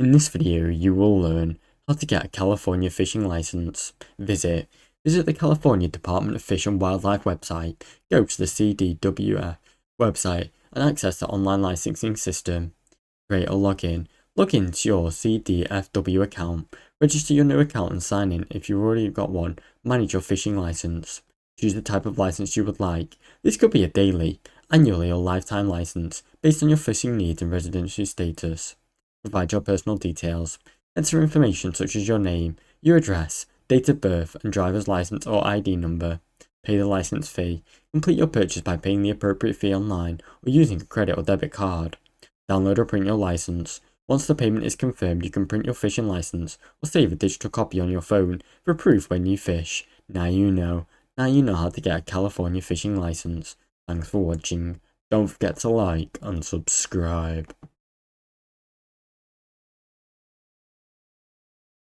In this video, you will learn how to get a California fishing license. Visit the California Department of Fish and Wildlife website, go to the CDWF website and access the online licensing system. Create a login. Log into your CDFW account. Register your new account and sign in if you've already got one. Manage your fishing license. Choose the type of license you would like. This could be a daily, annually or lifetime license based on your fishing needs and residency status. Provide your personal details. Enter information such as your name, your address, date of birth, and driver's license or ID number. Pay the license fee. Complete your purchase by paying the appropriate fee online or using a credit or debit card. Download or print your license. Once the payment is confirmed, you can print your fishing license or save a digital copy on your phone for proof when you fish. Now you know. Now you know how to get a California fishing license. Thanks for watching. Don't forget to like and subscribe.